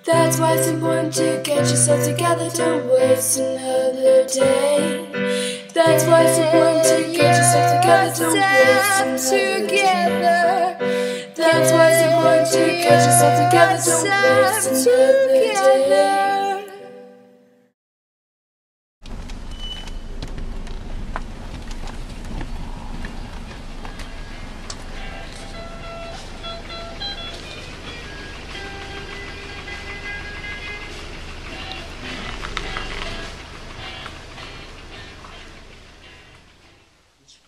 That's why it's important to get yourself together, don't waste another day. That's why it's important to get yourself together, don't waste another day. That's why it's important to get yourself together, don't waste another day.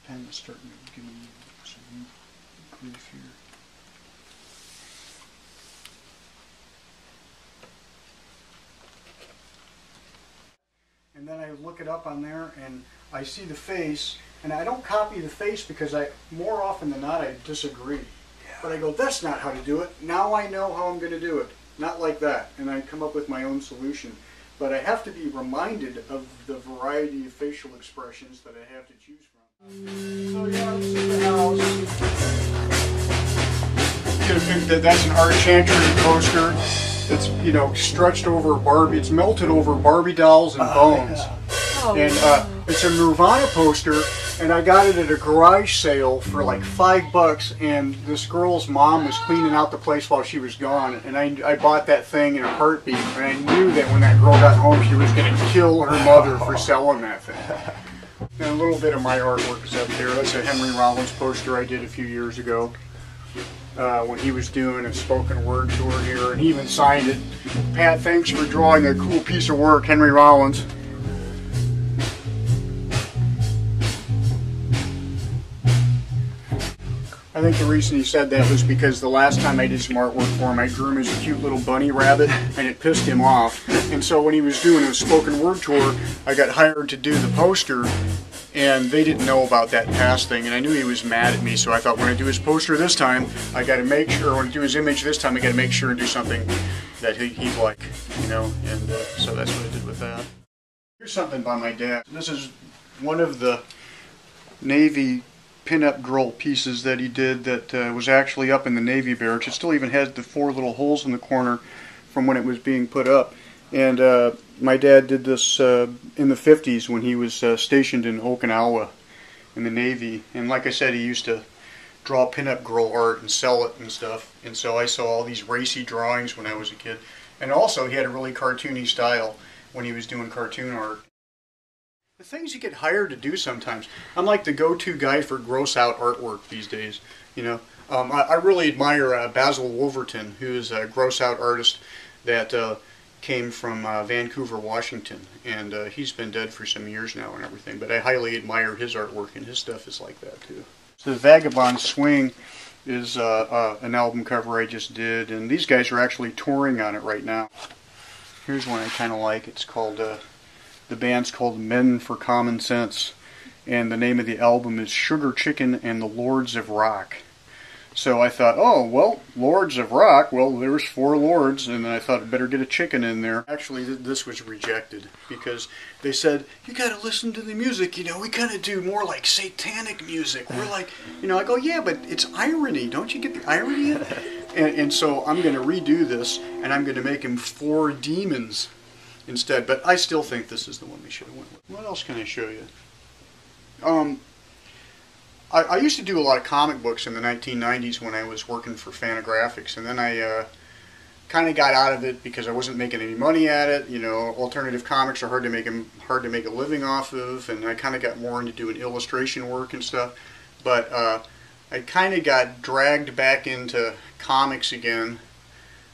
Pen is starting to give me some grief here. And then I look it up on there and I see the face, and I don't copy the face because more often than not I disagree. But I go, that's not how to do it. Now I know how I'm going to do it. Not like that. And I come up with my own solution. But I have to be reminded of the variety of facial expressions that I have to choose from. So yeah, this is the house. That's an Art Chantry poster. It's, you know, stretched over Barbie. It's melted over Barbie dolls and bones. Yeah. Oh, And it's a Nirvana poster, and I got it at a garage sale for like $5. And this girl's mom was cleaning out the place while she was gone, and I bought that thing in a heartbeat. And I knew that when that girl got home, she was going to kill her mother for selling that thing. And a little bit of my artwork is up there. That's a Henry Rollins poster I did a few years ago when he was doing a spoken word tour here, and he even signed it. Pat, thanks for drawing a cool piece of work, Henry Rollins. I think the reason he said that was because the last time I did some artwork for him, I drew him as a cute little bunny rabbit, and it pissed him off. And so when he was doing a spoken word tour, I got hired to do the poster, and they didn't know about that past thing, and I knew he was mad at me, so I thought when I do his poster this time, I got to make sure, when I do his image this time, I got to make sure and do something that he'd like, you know, and so that's what I did with that. Here's something by my dad. This is one of the Navy pin-up girl pieces that he did that was actually up in the Navy barracks. It still even has the 4 little holes in the corner from when it was being put up. And my dad did this in the 50s when he was stationed in Okinawa in the Navy. And like I said, he used to draw pin-up girl art and sell it and stuff. And so I saw all these racy drawings when I was a kid. And also he had a really cartoony style when he was doing cartoon art. The things you get hired to do sometimes. I'm like the go-to guy for gross-out artwork these days. You know, I really admire Basil Wolverton, who is a gross-out artist that came from Vancouver, Washington, and he's been dead for some years now and everything. But I highly admire his artwork, and his stuff is like that too. So the Vagabond Swing is an album cover I just did, and these guys are actually touring on it right now. Here's one I kind of like. It's called. The band's called Men for Common Sense, and the name of the album is Sugar Chicken and the Lords of Rock. So I thought, oh, well, Lords of Rock, well, there's 4 lords, and I thought I'd better get a chicken in there. Actually, this was rejected, because they said, you gotta listen to the music, you know, we kind of do more like satanic music. We're like, you know, I go, yeah, but it's irony, don't you get the irony in it? And so I'm going to redo this, and I'm going to make him 4 demons instead, but I still think this is the one we should have went with. What else can I show you? I used to do a lot of comic books in the 1990s when I was working for Fantagraphics, and then I kind of got out of it because I wasn't making any money at it. You know, alternative comics are hard to make a living off of, and I kind of got more into doing illustration work and stuff. But I kind of got dragged back into comics again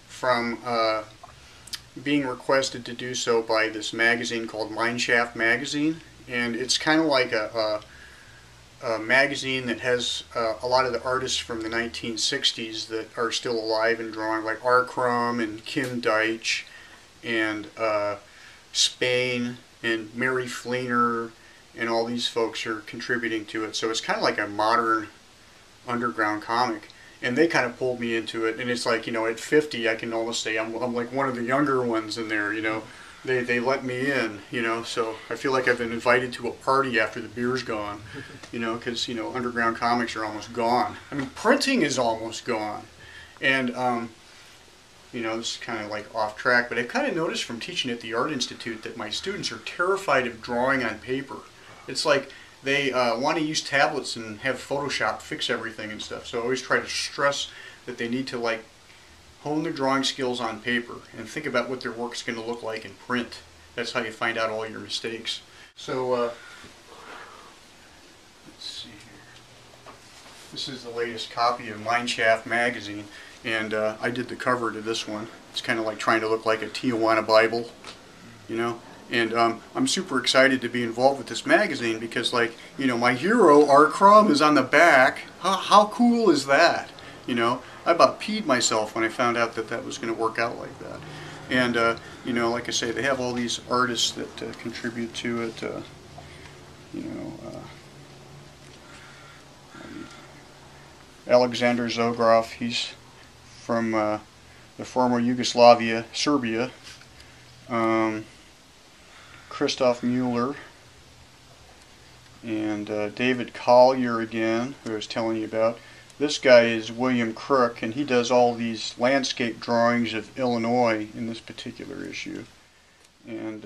from being requested to do so by this magazine called Mineshaft Magazine, and it's kind of like a magazine that has a lot of the artists from the 1960s that are still alive and drawing, like R.Crumb and Kim Deitch and Spain and Mary Fleener, and all these folks are contributing to it. So it's kind of like a modern underground comic. And they kind of pulled me into it, and it's like, you know, at 50, I can almost say I'm like one of the younger ones in there, you know. They let me in, you know, so I feel like I've been invited to a party after the beer's gone, you know, because, you know, underground comics are almost gone. I mean, printing is almost gone. And You know, this is kind of like off track, but I've kind of noticed from teaching at the Art Institute that my students are terrified of drawing on paper. It's like they want to use tablets and have Photoshop fix everything and stuff. So I always try to stress that they need to like hone their drawing skills on paper and think about what their work's going to look like in print. That's how you find out all your mistakes. So let's see here. This is the latest copy of Mineshaft magazine, and I did the cover to this one. It's kind of like trying to look like a Tijuana Bible, you know. And I'm super excited to be involved with this magazine because, like, you know, my hero R.Crumb is on the back. How cool is that? You know, I about peed myself when I found out that that was going to work out like that. And you know, like I say, they have all these artists that contribute to it. You know, Alexander Zograf, he's from the former Yugoslavia, Serbia. Christoph Mueller and David Collier again, who I was telling you about. This guy is William Crook, and he does all these landscape drawings of Illinois in this particular issue. And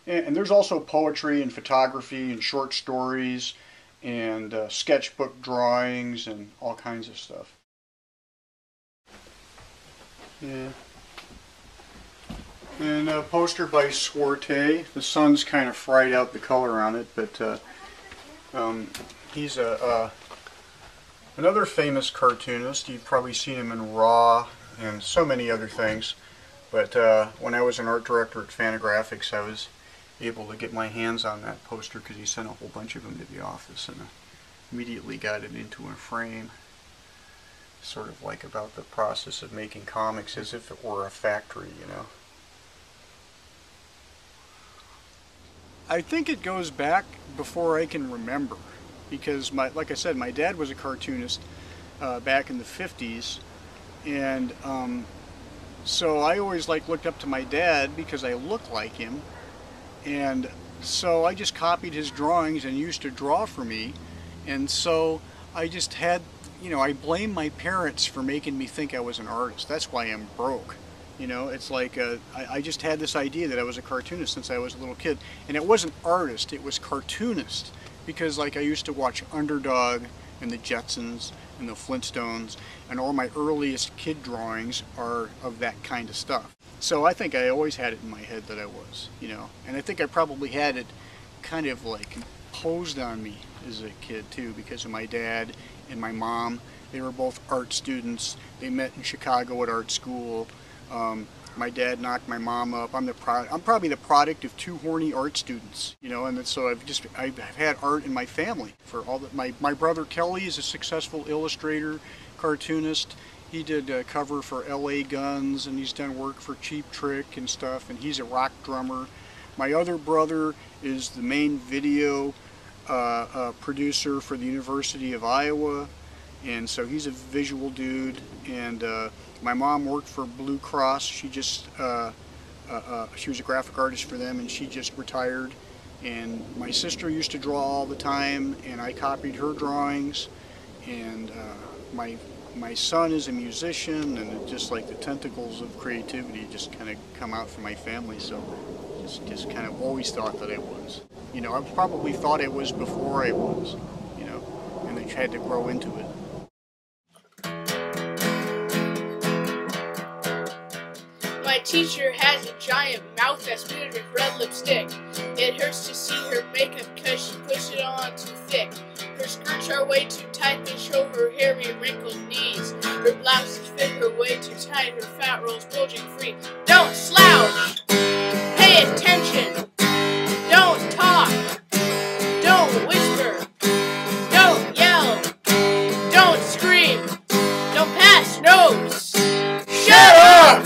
there's also poetry and photography and short stories and sketchbook drawings and all kinds of stuff. Yeah. And a poster by Swarte. The sun's kind of fried out the color on it, but he's another famous cartoonist. You've probably seen him in Raw and so many other things. But when I was an art director at Fantagraphics, I was able to get my hands on that poster because he sent a whole bunch of them to the office, and immediately got it into a frame. Sort of like about the process of making comics as if it were a factory, you know. I think it goes back before I can remember, because like I said, my dad was a cartoonist back in the 50s, and so I always looked up to my dad because I looked like him, and so I just copied his drawings and used to draw for me, and so I just had, you know, I blame my parents for making me think I was an artist. That's why I'm broke. You know, it's like I just had this idea that I was a cartoonist since I was a little kid. And it wasn't artist, it was cartoonist. Because like I used to watch Underdog and the Jetsons and the Flintstones, and all my earliest kid drawings are of that kind of stuff. So I think I always had it in my head that I was, you know. And I think I probably had it kind of like imposed on me as a kid too, because of my dad and my mom. They were both art students. They met in Chicago at art school. My dad knocked my mom up. I'm probably the product of two horny art students, you know, and so I've had art in my family for all that. My brother Kelly is a successful illustrator, cartoonist. He did a cover for LA Guns, and he's done work for Cheap Trick and stuff, and he's a rock drummer. My other brother is the main video producer for the University of Iowa, and so he's a visual dude. And my mom worked for Blue Cross. She just she was a graphic artist for them, and she just retired. And my sister used to draw all the time, and I copied her drawings. And my son is a musician, and it just like the tentacles of creativity just kind of come out from my family. So just kind of always thought that I was. You know, I probably thought I was before I was, you know, and I had to grow into it. My teacher has a giant mouth that's filled with red lipstick. It hurts to see her makeup cause she puts it on too thick. Her skirts are way too tight, they show her hairy wrinkled knees. Her blouses fit her way too tight, her fat rolls bulging free. Don't slouch! Pay attention! Don't talk! Don't whisper! Don't yell! Don't scream! Don't pass notes! Shut up!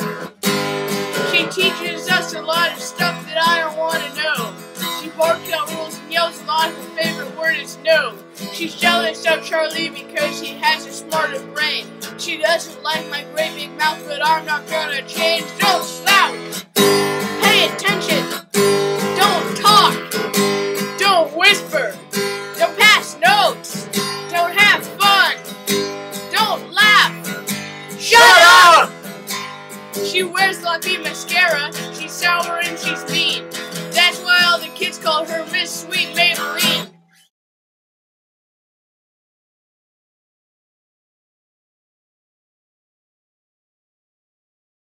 She teaches us a lot of stuff that I don't want to know. She barks out rules and yells a lot. Her favorite word is no. She's jealous of Charlie because he has a smarter brain. She doesn't like my great big mouth, but I'm not gonna change. Don't slouch! Pay attention! Don't talk! Don't whisper! Don't pass notes! Don't have fun! Don't laugh! Shut up! She wears lucky mascara. She's sour and she's